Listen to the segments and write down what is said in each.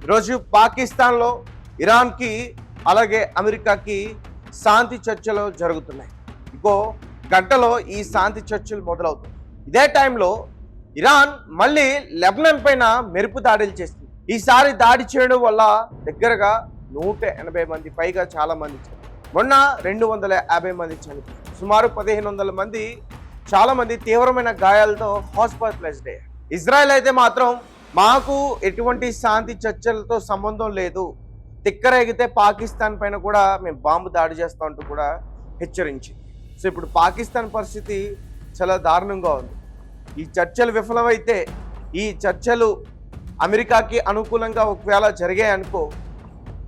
ఈరోజు పాకిస్తాన్లో ఇరాన్కి అలాగే అమెరికాకి శాంతి చర్చలు జరుగుతున్నాయి. ఇంకో గంటలో ఈ శాంతి చర్చలు మొదలవుతాయి. ఇదే టైంలో ఇరాన్ మళ్ళీ లెబనాన్ పైన మెరుపు దాడులు చేస్తుంది. ఈసారి దాడి చేయడం వల్ల దగ్గరగా 180 మంది పైగా చాలా మంది మొన్న 250 మంది చనిపోయారు. సుమారు 1500 మంది చాలా మంది తీవ్రమైన గాయాలతో హాస్పిటలైజ్డ్ అయ్యారు. ఇజ్రాయెల్ అయితే మాత్రం మాకు ఎటువంటి శాంతి చర్చలతో సంబంధం లేదు, తిక్కరేగితే పాకిస్తాన్ పైన కూడా మేము బాంబు దాడి చేస్తామంటూ కూడా హెచ్చరించింది. సో ఇప్పుడు పాకిస్తాన్ పరిస్థితి చాలా దారుణంగా ఉంది. ఈ చర్చలు విఫలమైతే, ఈ చర్చలు అమెరికాకి అనుకూలంగా ఒకవేళ జరిగాయనుకో,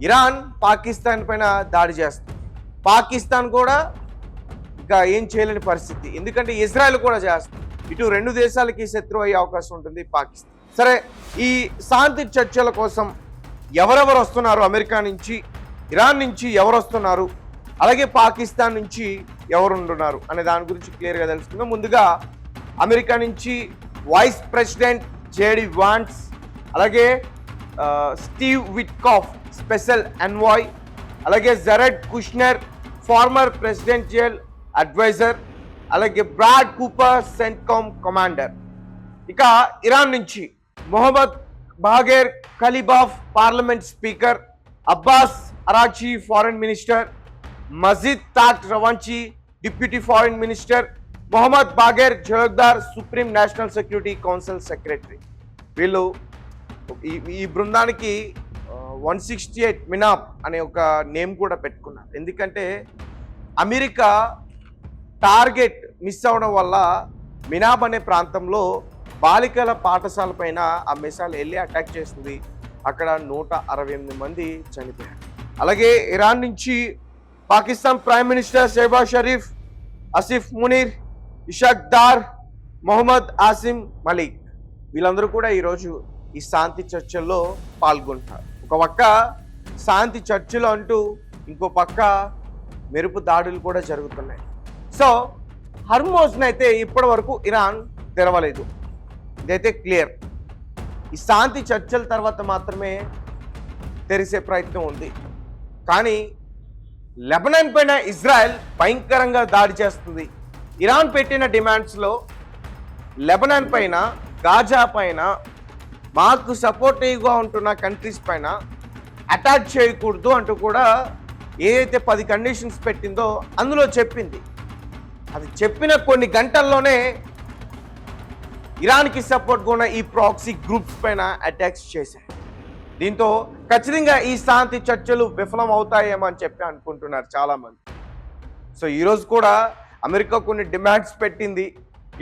ఇరాన్ పాకిస్తాన్ పైన దాడి చేస్తుంది. పాకిస్తాన్ కూడా ఇంకా ఏం చేయలేని పరిస్థితి, ఎందుకంటే ఇజ్రాయెల్ కూడా చేస్తుంది. ఇటు రెండు దేశాలకి శత్రువు అయ్యే అవకాశం ఉంటుంది పాకిస్తాన్. సరే, ఈ శాంతి చర్చల కోసం ఎవరెవరు వస్తున్నారు, అమెరికా నుంచి, ఇరాన్ నుంచి ఎవరు వస్తున్నారు, అలాగే పాకిస్తాన్ నుంచి ఎవరు ఉంటున్నారు అనే దాని గురించి క్లియర్గా తెలుసుకుందాం. ముందుగా అమెరికా నుంచి వైస్ ప్రెసిడెంట్ జేడి వాన్స్, అలాగే స్టీవ్ విట్కాఫ్ స్పెషల్ ఎన్వాయ్, అలాగే Jared Kushner former presidential adviser, అలాగే బ్రాడ్ కూపర్ సెంట్కామ్ కమాండర్. ఇక ఇరాన్ నుంచి Mohammad Bagher Ghalibaf parliament speaker, Abbas Araghchi foreign minister, Majid తాట్ Ravanchi deputy foreign minister, Mohammad Bagher Zolghadr supreme national security council secretary. వీళ్ళు ఈ బృందానికి 168 మినాప్ అనే ఒక name కూడా పెట్టుకున్నారు. ఎందుకంటే అమెరికా టార్గెట్ మిస్ అవడం వల్ల మినాబ్ అనే ప్రాంతంలో బాలికల పాఠశాల పైన ఆ మిసైల్ వెళ్ళి అటాక్ చేస్తుంది. అక్కడ 168 మంది చనిపోయారు. అలాగే ఇరాన్ నుంచి పాకిస్తాన్ ప్రైమ్ మినిస్టర్ షెహబాజ్ షరీఫ్, ఆసిఫ్ మునీర్, ఇషాక్ దార్, మొహమ్మద్ ఆసిమ్ మలిక్, వీళ్ళందరూ కూడా ఈరోజు ఈ శాంతి చర్చల్లో పాల్గొంటారు. ఒక పక్క శాంతి చర్చలు అంటూ ఇంకో పక్క మెరుపు దాడులు కూడా జరుగుతున్నాయి. సో హర్మోజ్ని అయితే ఇప్పటి వరకు ఇరాన్ తెరవలేదు, ఇదైతే క్లియర్. ఈ శాంతి చర్చల తర్వాత మాత్రమే తెరిసే ప్రయత్నం ఉంది. కానీ లెబనాన్ పైన ఇజ్రాయెల్ భయంకరంగా దాడి చేస్తుంది. ఇరాన్ పెట్టిన డిమాండ్స్లో లెబనాన్ పైన, గాజా పైన, మాకు సపోర్టివ్గా ఉంటున్న కంట్రీస్ పైన అటాక్ చేయకూడదు అంటూ కూడా ఏదైతే 10 కండిషన్స్ పెట్టిందో అందులో చెప్పింది. అది చెప్పిన కొన్ని గంటల్లోనే ఇరాన్కి సపోర్ట్గా ఉన్న ఈ ప్రాక్సీ గ్రూప్స్ పైన అటాక్స్ చేశాయి. దీంతో ఖచ్చితంగా ఈ శాంతి చర్చలు విఫలం అవుతాయేమో అని చెప్పి అనుకుంటున్నారు చాలామంది. సో ఈరోజు కూడా అమెరికా కొన్ని డిమాండ్స్ పెట్టింది,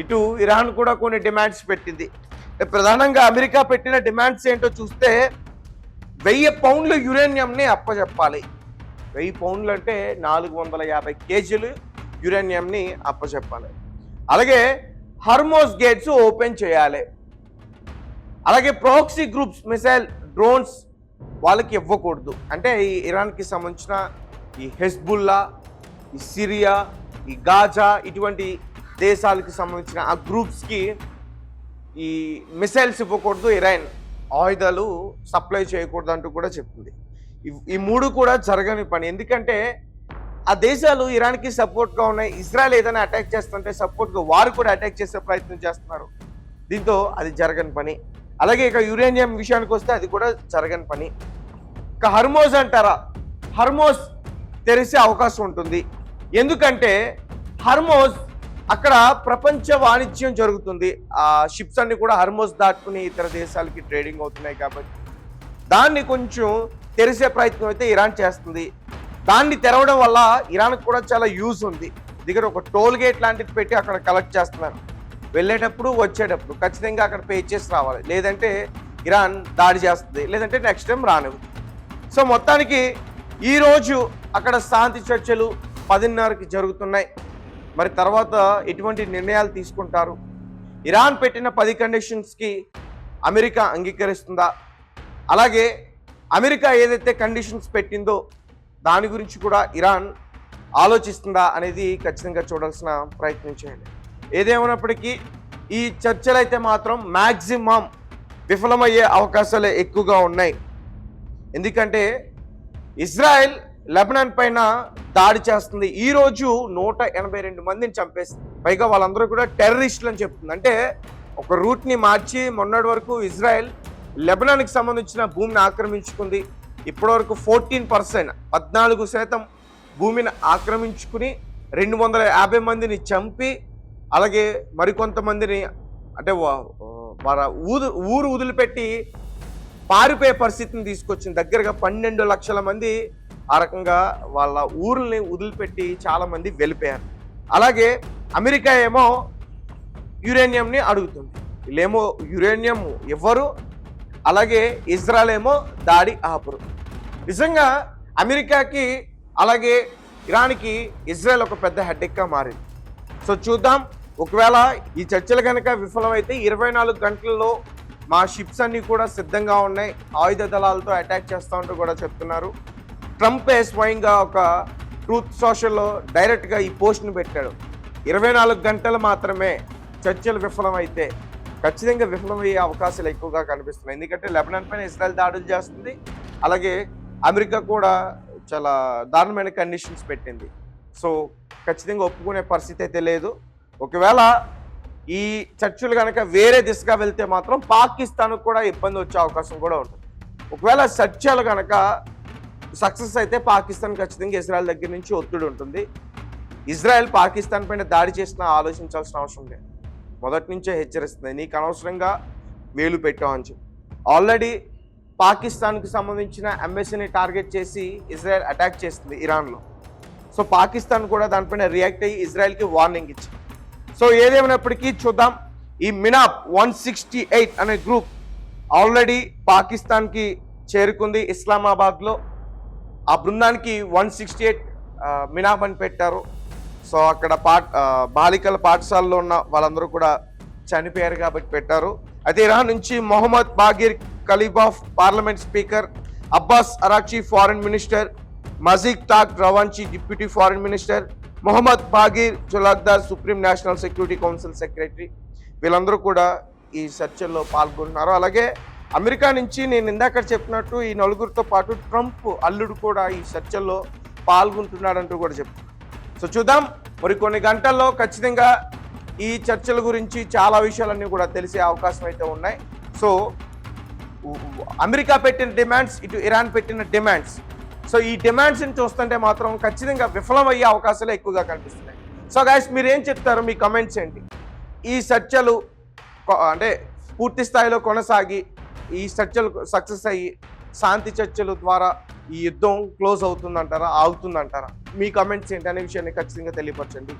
ఇటు ఇరాన్ కూడా కొన్ని డిమాండ్స్ పెట్టింది. ప్రధానంగా అమెరికా పెట్టిన డిమాండ్స్ ఏంటో చూస్తే 1000 పౌండ్ల యురేనియంని అప్పచెప్పాలి. 1000 పౌండ్లు అంటే 450 కేజీలు యురేనియంని అప్పచెప్పాలి. అలాగే హర్మోజ్ గేట్స్ ఓపెన్ చేయాలి. అలాగే ప్రాక్సీ గ్రూప్స్ మిసైల్ డ్రోన్స్ వాళ్ళకి ఇవ్వకూడదు. అంటే ఈ ఇరాన్కి సంబంధించిన ఈ హెజ్బుల్లా, ఈ సిరియా, ఈ గాజా, ఇటువంటి దేశాలకు సంబంధించిన ఆ గ్రూప్స్కి ఈ మిసైల్స్ ఇవ్వకూడదు, ఇరాన్ ఆయుధాలు సప్లై చేయకూడదు అంటూ కూడా చెప్తుంది. ఈ మూడు కూడా జరగని పని. ఎందుకంటే ఆ దేశాలు ఇరాన్కి సపోర్ట్గా ఉన్నాయి. ఇజ్రాయెల్ ఏదైనా అటాక్ చేస్తుంటే సపోర్ట్గా వారు కూడా అటాక్ చేసే ప్రయత్నం చేస్తున్నారు. దీంతో అది జరగని పని. అలాగే ఇక యురేనియం విషయానికి వస్తే అది కూడా జరగని పని. ఇక హర్మోజ్ అంటారా, హర్మోజ్ తెరిసే అవకాశం ఉంటుంది. ఎందుకంటే హర్మోజ్ అక్కడ ప్రపంచ వాణిజ్యం జరుగుతుంది. ఆ షిప్స్ అన్ని కూడా హర్మోజ్ దాటుకుని ఇతర దేశాలకి ట్రేడింగ్ అవుతున్నాయి. కాబట్టి దాన్ని కొంచెం తెరిసే ప్రయత్నం అయితే ఇరాన్ చేస్తుంది. దాన్ని తెరవడం వల్ల ఇరాన్కి కూడా చాలా యూజ్ ఉంది. దగ్గర ఒక టోల్ గేట్ లాంటిది పెట్టి అక్కడ కలెక్ట్ చేస్తున్నారు. వెళ్ళేటప్పుడు వచ్చేటప్పుడు ఖచ్చితంగా అక్కడ పే చేసి రావాలి, లేదంటే ఇరాన్ దాడి చేస్తుంది, లేదంటే నెక్స్ట్ టైం రానివ్వదు. సో మొత్తానికి ఈరోజు అక్కడ శాంతి చర్చలు 10:30కి జరుగుతున్నాయి. మరి తర్వాత ఎటువంటి నిర్ణయాలు తీసుకుంటారు? ఇరాన్ పెట్టిన 10 కండిషన్స్కి అమెరికా అంగీకరిస్తుందా? అలాగే అమెరికా ఏదైతే కండిషన్స్ పెట్టిందో దాని గురించి కూడా ఇరాన్ ఆలోచిస్తుందా అనేది ఖచ్చితంగా చూడాల్సిన ప్రయత్నం చేయాలి. ఏదేమైనప్పటికీ ఈ చర్చలు అయితే మాత్రం మ్యాక్సిమం విఫలమయ్యే అవకాశాలు ఎక్కువగా ఉన్నాయి. ఎందుకంటే ఇజ్రాయెల్ లెబనాన్ పైన దాడి చేస్తుంది. ఈ రోజు 182 మందిని చంపేస్తుంది. పైగా వాళ్ళందరూ కూడా టెర్రరిస్టులు అని చెప్తుంది. అంటే ఒక రూట్ని మార్చి మొన్నటి వరకు ఇజ్రాయెల్ లెబనాన్కి సంబంధించిన భూమిని ఆక్రమించుకుంది. ఇప్పటివరకు 14% భూమిని ఆక్రమించుకుని 250 మందిని చంపి, అలాగే మరికొంతమందిని అంటే ఊరు వదిలిపెట్టి పారిపోయే పరిస్థితిని తీసుకొచ్చింది. దగ్గరగా 12 లక్షల మంది ఆ రకంగా వాళ్ళ ఊర్లని వదిలిపెట్టి చాలా మంది వెళ్ళిపోయారు. అలాగే అమెరికా ఏమో యురేనియంని అడుగుతుంది. వీళ్ళేమో యురేనియం ఇవ్వరు, అలాగే ఇజ్రాయెల్ ఏమో దాడి ఆపరు. నిజంగా అమెరికాకి అలాగే ఇరాన్కి ఇజ్రాయెల్ ఒక పెద్ద హెడ్డెక్గా మారింది. సో చూద్దాం, ఒకవేళ ఈ చర్చలు కనుక విఫలమైతే 24 గంటల్లో మా షిప్స్ అన్నీ కూడా సిద్ధంగా ఉన్నాయి, ఆయుధ దళాలతో అటాక్ చేస్తామంటూ కూడా చెప్తున్నారు. ట్రంపే స్వయంగా ఒక ట్రూత్ సోషల్లో డైరెక్ట్గా ఈ పోస్ట్ని పెట్టాడు. 24 గంటలు మాత్రమే చర్చలు విఫలమైతే ఖచ్చితంగా విఫలమయ్యే అవకాశాలు ఎక్కువగా కనిపిస్తున్నాయి. ఎందుకంటే లెబనాన్ పైన ఇజ్రాయెల్ దాడులు చేస్తుంది, అలాగే అమెరికా కూడా చాలా దారుణమైన కండిషన్స్ పెట్టింది. సో ఖచ్చితంగా ఒప్పుకునే పరిస్థితి అయితే లేదు. ఒకవేళ ఈ చర్చలు కనుక వేరే దిశగా వెళ్తే మాత్రం పాకిస్తాన్కు కూడా ఇబ్బంది వచ్చే అవకాశం కూడా ఉంటుంది. ఒకవేళ చర్చలు కనుక సక్సెస్ అయితే పాకిస్తాన్ ఖచ్చితంగా ఇజ్రాయెల్ దగ్గర నుంచి ఒత్తిడి ఉంటుంది. ఇజ్రాయెల్ పాకిస్తాన్ పైన దాడి చేసినా ఆలోచించాల్సిన అవసరం లేదు. మొదటి నుంచే హెచ్చరిస్తుంది, నీకు అనవసరంగా వేలు పెట్టామని చెప్పి. ఆల్రెడీ పాకిస్తాన్కి సంబంధించిన ఎంబసీని టార్గెట్ చేసి ఇజ్రాయెల్ అటాక్ చేస్తుంది ఇరాన్లో. సో పాకిస్తాన్ కూడా దానిపైన రియాక్ట్ అయ్యి ఇజ్రాయెల్కి వార్నింగ్ ఇచ్చింది. సో ఏదేమైనప్పటికీ చూద్దాం, ఈ మినాప్ 168 అనే గ్రూప్ ఆల్రెడీ పాకిస్తాన్కి చేరుకుంది ఇస్లామాబాద్లో. ఆ బృందానికి 168 మినాప్ అని పెట్టారు. సో అక్కడ బాలికల పాఠశాలలో ఉన్న వాళ్ళందరూ కూడా చనిపోయారు కాబట్టి పెట్టారు. అయితే ఇరాన్ నుంచి Mohammad Bagher Ghalibaf parliament speaker, Abbas Araghchi foreign minister, Majid Takht Ravanchi deputy foreign minister, Mohammad Bagher Zolghadr supreme national security council secretary, వీళ్ళందరూ కూడా ఈ చర్చల్లో పాల్గొంటున్నారు. అలాగే అమెరికా నుంచి నేను ఇందాక చెప్పినట్టు ఈ నలుగురితో పాటు ట్రంప్ అల్లుడు కూడా ఈ చర్చల్లో పాల్గొంటున్నాడంటూ కూడా చెప్తున్నారు. సో చూద్దాం, మరి కొన్ని గంటల్లో ఖచ్చితంగా ఈ చర్చల గురించి చాలా విషయాలన్నీ కూడా తెలిసే అవకాశం అయితే ఉన్నాయి. సో అమెరికా పెట్టిన డిమాండ్స్, ఇటు ఇరాన్ పెట్టిన డిమాండ్స్, సో ఈ డిమాండ్స్ని చూస్తుంటే మాత్రం ఖచ్చితంగా విఫలమయ్యే అవకాశాలు ఎక్కువగా కనిపిస్తున్నాయి. సో గైస్, మీరు ఏం చెప్తారు? మీ కమెంట్స్ ఏంటి? ఈ చర్చలు అంటే పూర్తి స్థాయిలో కొనసాగి ఈ చర్చలు సక్సెస్ అయ్యి శాంతి చర్చల ద్వారా ఈ యుద్ధం క్లోజ్ అవుతుందంటారా, ఆగుతుందంటారా? మీ కమెంట్స్ ఏంటి అనే విషయాన్ని ఖచ్చితంగా తెలియపరచండి.